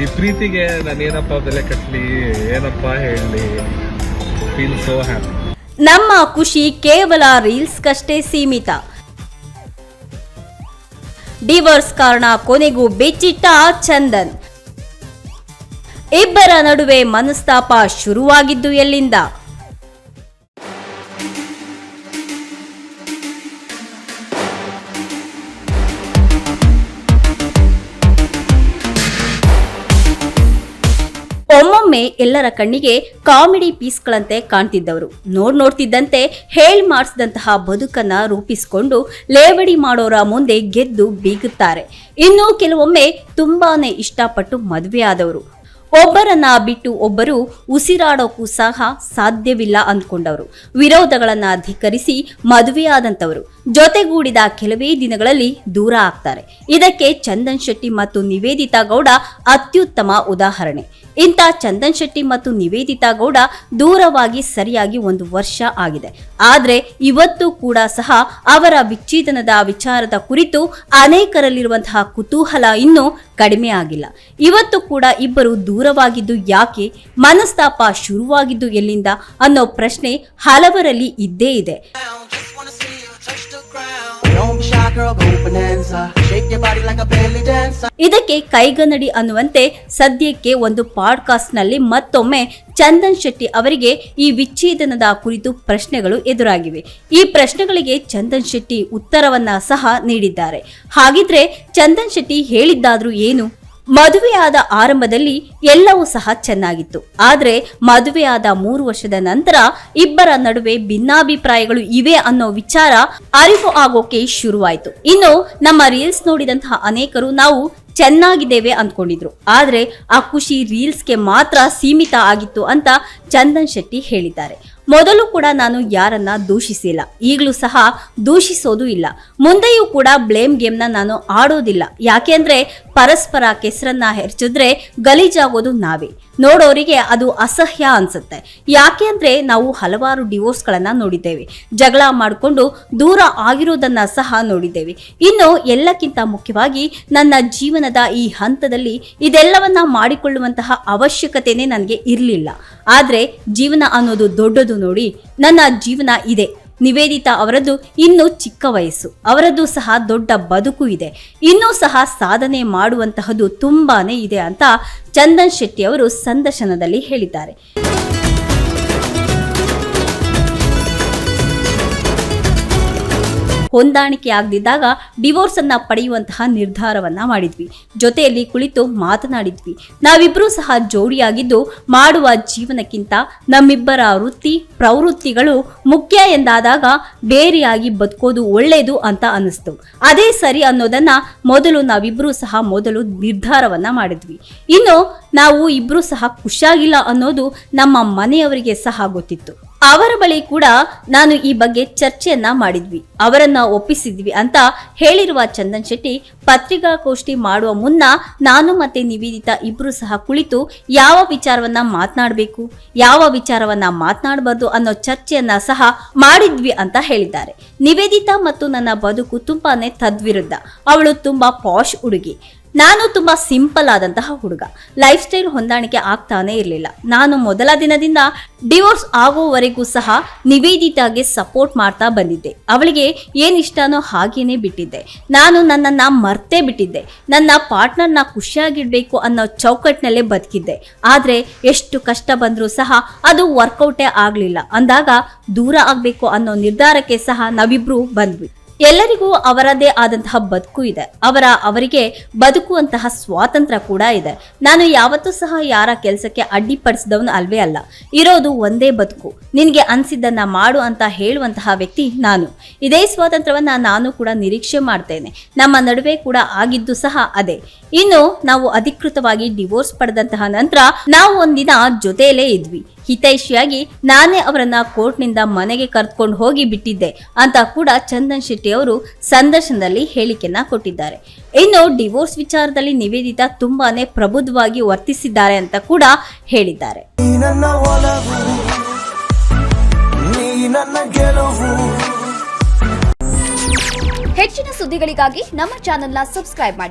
ಈ ಪ್ರೀತಿಗೆ ನಾನೇನಪ್ಪ ಬೆಲೆ ಕಟ್ಟಲಿ, ಏನಪ್ಪ ಹೇಳಲಿ, ಫೀಲ್ ಸೋ ಹ್ಯಾಪಿ. ನಮ್ಮ ಖುಷಿ ಕೇವಲ ರೀಲ್ಸ್ಗಷ್ಟೇ ಸೀಮಿತ. ಡಿವೋರ್ಸ್ ಕಾರಣ ಕೊನೆಗೂ ಬೆಚ್ಚಿಟ್ಟ ಚಂದನ್. ಇಬ್ಬರ ನಡುವೆ ಮನಸ್ತಾಪ ಶುರುವಾಗಿದ್ದು ಎಲ್ಲಿಂದ? ಒಮ್ಮೊಮ್ಮೆ ಎಲ್ಲರ ಕಣ್ಣಿಗೆ ಕಾಮಿಡಿ ಪೀಸ್ಗಳಂತೆ ಕಾಣ್ತಿದ್ದವರು ನೋಡ್ತಿದ್ದಂತೆ ಹೇಳಿ ಮಾಡಿಸಿದಂತಹ ಬದುಕನ್ನ ರೂಪಿಸಿಕೊಂಡು ಲೇವಡಿ ಮಾಡೋರ ಮುಂದೆ ಗೆದ್ದು ಬೀಗುತ್ತಾರೆ. ಇನ್ನು ಕೆಲವೊಮ್ಮೆ ತುಂಬಾನೇ ಇಷ್ಟಪಟ್ಟು ಮದುವೆಯಾದವರು, ಒಬ್ಬರನ್ನ ಬಿಟ್ಟು ಒಬ್ಬರು ಉಸಿರಾಡೋಕ್ಕೂ ಸಹ ಸಾಧ್ಯವಿಲ್ಲ ಅಂದ್ಕೊಂಡವರು, ವಿರೋಧಗಳನ್ನ ಧಿಕ್ಕರಿಸಿ ಮದುವೆಯಾದಂಥವರು ಜೊತೆಗೂಡಿದ ಕೆಲವೇ ದಿನಗಳಲ್ಲಿ ದೂರ ಆಗ್ತಾರೆ. ಇದಕ್ಕೆ ಚಂದನ್ ಶೆಟ್ಟಿ ಮತ್ತು ನಿವೇದಿತಾ ಗೌಡ ಅತ್ಯುತ್ತಮ ಉದಾಹರಣೆ. ಇಂಥ ಚಂದನ್ ಶೆಟ್ಟಿ ಮತ್ತು ನಿವೇದಿತಾ ಗೌಡ ದೂರವಾಗಿ ಸರಿಯಾಗಿ 1 ವರ್ಷ ಆಗಿದೆ. ಆದರೆ ಇವತ್ತು ಕೂಡ ಸಹ ಅವರ ವಿಚ್ಛೇದನದ ವಿಚಾರದ ಕುರಿತು ಅನೇಕರಲ್ಲಿರುವಂತಹ ಕುತೂಹಲ ಇನ್ನೂ ಕಡಿಮೆ ಆಗಿಲ್ಲ. ಇವತ್ತು ಕೂಡ ಇಬ್ಬರು ದೂರವಾಗಿದ್ದು ಯಾಕೆ, ಮನಸ್ತಾಪ ಶುರುವಾಗಿದ್ದು ಎಲ್ಲಿಂದ ಅನ್ನೋ ಪ್ರಶ್ನೆ ಹಲವರಲ್ಲಿ ಇದ್ದೇ ಇದೆ. ಇದಕ್ಕೆ ಕೈಗನ್ನಡಿ ಅನ್ನುವಂತೆ ಸದ್ಯಕ್ಕೆ ಒಂದು ಪಾಡ್ಕಾಸ್ಟ್ ನಲ್ಲಿ ಮತ್ತೊಮ್ಮೆ ಚಂದನ್ ಶೆಟ್ಟಿ ಅವರಿಗೆ ಈ ವಿಚ್ಛೇದನದ ಕುರಿತು ಪ್ರಶ್ನೆಗಳು ಎದುರಾಗಿವೆ. ಈ ಪ್ರಶ್ನೆಗಳಿಗೆ ಚಂದನ್ ಶೆಟ್ಟಿ ಉತ್ತರವನ್ನ ಸಹ ನೀಡಿದ್ದಾರೆ. ಹಾಗಿದ್ರೆ ಚಂದನ್ ಶೆಟ್ಟಿ ಹೇಳಿದ್ದಾದ್ರೂ ಏನು? ಮದುವೆಯಾದ ಆರಂಭದಲ್ಲಿ ಎಲ್ಲವೂ ಸಹ ಚೆನ್ನಾಗಿತ್ತು. ಆದ್ರೆ ಮದುವೆಯಾದ 3 ವರ್ಷದ ನಂತರ ಇಬ್ಬರ ನಡುವೆ ಭಿನ್ನಾಭಿಪ್ರಾಯಗಳು ಇವೆ ಅನ್ನೋ ವಿಚಾರ ಅರಿವು ಆಗೋಕೆ ಶುರುವಾಯಿತು. ಇನ್ನು ನಮ್ಮ ರೀಲ್ಸ್ ನೋಡಿದಂತಹ ಅನೇಕರು ನಾವು ಚೆನ್ನಾಗಿದ್ದೇವೆ ಅಂದ್ಕೊಂಡಿದ್ರು. ಆದ್ರೆ ಆ ಖುಷಿ ರೀಲ್ಸ್ಗೆ ಮಾತ್ರ ಸೀಮಿತ ಆಗಿತ್ತು ಅಂತ ಚಂದನ್ ಶೆಟ್ಟಿ ಹೇಳಿದ್ದಾರೆ. ಮೊದಲು ಕೂಡ ನಾನು ಯಾರನ್ನ ದೂಷಿಸಿಲ್ಲ, ಈಗಲೂ ಸಹ ದೂಷಿಸೋದು ಇಲ್ಲ, ಮುಂದೆಯೂ ಕೂಡ ಬ್ಲೇಮ್ ಗೇಮ್ನ ನಾನು ಆಡೋದಿಲ್ಲ. ಯಾಕೆಂದ್ರೆ ಪರಸ್ಪರ ಕೆಸರನ್ನ ಹೆರ್ಚಿದ್ರೆ ಗಲೀಜಾಗೋದು ನಾವೇ, ನೋಡೋರಿಗೆ ಅದು ಅಸಹ್ಯ ಅನ್ಸುತ್ತೆ. ಯಾಕೆ ಅಂದ್ರೆ ನಾವು ಹಲವಾರು ಡಿವೋರ್ಸ್ಗಳನ್ನ ನೋಡಿದ್ದೇವೆ, ಜಗಳ ಮಾಡಿಕೊಂಡು ದೂರ ಆಗಿರೋದನ್ನ ಸಹ ನೋಡಿದ್ದೇವೆ. ಇನ್ನು ಎಲ್ಲಕ್ಕಿಂತ ಮುಖ್ಯವಾಗಿ ನನ್ನ ಜೀವನದ ಈ ಹಂತದಲ್ಲಿ ಇದೆಲ್ಲವನ್ನ ಮಾಡಿಕೊಳ್ಳುವಂತಹ ಅವಶ್ಯಕತೆನೇ ನನಗೆ ಇರಲಿಲ್ಲ. ಆದ್ರೆ ಜೀವನ ಅನ್ನೋದು ದೊಡ್ಡದು ನೋಡಿ, ನನ್ನ ಜೀವನ ಇದೆ. ನಿವೇದಿತಾ ಅವರದ್ದು ಇನ್ನೂ ಚಿಕ್ಕ ವಯಸ್ಸು, ಅವರದ್ದು ಸಹ ದೊಡ್ಡ ಬದುಕು ಇದೆ, ಇನ್ನೂ ಸಹ ಸಾಧನೆ ಮಾಡುವಂತಹದ್ದು ತುಂಬಾನೇ ಇದೆ ಅಂತ ಚಂದನ್ ಶೆಟ್ಟಿ ಅವರು ಸಂದರ್ಶನದಲ್ಲಿ ಹೇಳಿದ್ದಾರೆ. ಹೊಂದಾಣಿಕೆ ಆಗದಿದ್ದಾಗ ಡಿವೋರ್ಸ್ ಅನ್ನ ಪಡೆಯುವಂತಹ ನಿರ್ಧಾರವನ್ನ ಮಾಡಿದ್ವಿ. ಜೊತೆಯಲ್ಲಿ ಕುಳಿತು ಮಾತನಾಡಿದ್ವಿ. ನಾವಿಬ್ರು ಸಹ ಜೋಡಿಯಾಗಿದ್ದು ಮಾಡುವ ಜೀವನಕ್ಕಿಂತ ನಮ್ಮಿಬ್ಬರ ವೃತ್ತಿ ಪ್ರವೃತ್ತಿಗಳು ಮುಖ್ಯ ಎಂದಾದಾಗ ಬೇರೆಯಾಗಿ ಬದುಕೋದು ಒಳ್ಳೇದು ಅಂತ ಅನಿಸ್ತು. ಅದೇ ಸರಿ ಅನ್ನೋದನ್ನ ನಾವಿಬ್ರು ಸಹ ಮೊದಲು ನಿರ್ಧಾರವನ್ನ ಮಾಡಿದ್ವಿ. ಇನ್ನು ನಾವು ಇಬ್ರು ಸಹ ಖುಷಿಯಾಗಿಲ್ಲ ಅನ್ನೋದು ನಮ್ಮ ಮನೆಯವರಿಗೆ ಸಹ ಗೊತ್ತಿತ್ತು. ಅವರ ಬಳಿ ಕೂಡ ನಾನು ಈ ಬಗ್ಗೆ ಚರ್ಚೆಯನ್ನ ಮಾಡಿದ್ವಿ, ಅವರನ್ನ ಒಪ್ಪಿಸಿದ್ವಿ ಅಂತ ಹೇಳಿರುವ ಚಂದನ್ ಶೆಟ್ಟಿ ಪತ್ರಿಕಾಗೋಷ್ಠಿ ಮಾಡುವ ಮುನ್ನ ನಾನು ಮತ್ತೆ ನಿವೇದಿತಾ ಇಬ್ರು ಸಹ ಕುಳಿತು ಯಾವ ವಿಚಾರವನ್ನ ಮಾತನಾಡಬೇಕು, ಯಾವ ವಿಚಾರವನ್ನ ಮಾತನಾಡಬಾರ್ದು ಅನ್ನೋ ಚರ್ಚೆಯನ್ನ ಸಹ ಮಾಡಿದ್ವಿ ಅಂತ ಹೇಳಿದ್ದಾರೆ. ನಿವೇದಿತಾ ಮತ್ತು ನನ್ನ ಬದುಕು ತುಂಬಾನೇ ತದ್ವಿರುದ್ಧ. ಅವಳು ತುಂಬಾ ಪಾಶ್ ಹುಡುಗಿ, ನಾನು ತುಂಬಾ ಸಿಂಪಲ್ ಆದಂತಹ ಹುಡುಗ. ಲೈಫ್ ಸ್ಟೈಲ್ ಹೊಂದಾಣಿಕೆ ಆಗ್ತಾನೆ ಇರಲಿಲ್ಲ. ನಾನು ಮೊದಲ ದಿನದಿಂದ ಡಿವೋರ್ಸ್ ಆಗೋವರೆಗೂ ಸಹ ನಿವೇದಿತಾಗೆ ಸಪೋರ್ಟ್ ಮಾಡ್ತಾ ಬಂದಿದ್ದೆ. ಅವಳಿಗೆ ಏನಿಷ್ಟನೋ ಹಾಗೇನೆ ಬಿಟ್ಟಿದ್ದೆ. ನಾನು ನನ್ನನ್ನ ಮರ್ತೇ ಬಿಟ್ಟಿದ್ದೆ. ನನ್ನ ಪಾರ್ಟ್ನರ್ನ ಖುಷಿಯಾಗಿಡ್ಬೇಕು ಅನ್ನೋ ಚೌಕಟ್ಟಿನಲ್ಲೇ ಬದುಕಿದ್ದೆ. ಆದ್ರೆ ಎಷ್ಟು ಕಷ್ಟ ಬಂದರೂ ಸಹ ಅದು ವರ್ಕೌಟೇ ಆಗ್ಲಿಲ್ಲ ಅಂದಾಗ ದೂರ ಆಗ್ಬೇಕು ಅನ್ನೋ ನಿರ್ಧಾರಕ್ಕೆ ಸಹ ನಾವಿಬ್ರು ಬಂದ್ವಿ. ಎಲ್ಲರಿಗೂ ಅವರದೇ ಆದಂತಹ ಬದುಕು ಇದೆ, ಅವರಿಗೆ ಬದುಕುವಂತಹ ಸ್ವಾತಂತ್ರ್ಯ ಕೂಡ ಇದೆ. ನಾನು ಯಾವತ್ತೂ ಸಹ ಯಾರ ಕೆಲಸಕ್ಕೆ ಅಡ್ಡಿಪಡಿಸಿದವನು ಅಲ್ವೇ ಅಲ್ಲ. ಇರೋದು ಒಂದೇ ಬದುಕು, ನಿನಗೆ ಅನ್ಸಿದ್ದನ್ನ ಮಾಡು ಅಂತ ಹೇಳುವಂತಹ ವ್ಯಕ್ತಿ ನಾನು. ಇದೇ ಸ್ವಾತಂತ್ರ್ಯವನ್ನ ನಾನು ಕೂಡ ನಿರೀಕ್ಷೆ ಮಾಡ್ತೇನೆ. ನಮ್ಮ ನಡುವೆ ಕೂಡ ಆಗಿದ್ದು ಸಹ ಅದೇ. ಇನ್ನು ನಾವು ಅಧಿಕೃತವಾಗಿ ಡಿವೋರ್ಸ್ ಪಡೆದಂತಹ ನಂತರ ನಾವು ಒಂದಿನ ಜೊತೆಯಲ್ಲೇ ಇದ್ವಿ. ಹಿತೈಷಿಯಾಗಿ ನಾನೇ ಅವರನ್ನ ಕೋರ್ಟ್ನಿಂದ ಮನೆಗೆ ಕರೆದುಕೊಂಡು ಹೋಗಿ ಬಿಟ್ಟಿದ್ದೆ ಅಂತ ಕೂಡ ಚಂದನ್ ಶೆಟ್ಟಿ ಅವರು ಸಂದರ್ಶನದಲ್ಲಿ ಹೇಳಿಕೆಯನ್ನ ಕೊಟ್ಟಿದ್ದಾರೆ. ಇನ್ನು ಡಿವೋರ್ಸ್ ವಿಚಾರದಲ್ಲಿ ನಿವೇದಿತಾ ತುಂಬಾನೇ ಪ್ರಬುದ್ಧವಾಗಿ ವರ್ತಿಸಿದ್ದಾರೆ ಅಂತ ಕೂಡ ಹೇಳಿದ್ದಾರೆ. ಹೆಚ್ಚಿನ ಸುದ್ದಿಗಳಿಗಾಗಿ ನಮ್ಮ ಚಾನೆಲ್ನ ಸಬ್ಸ್ಕ್ರೈಬ್ ಮಾಡಿ.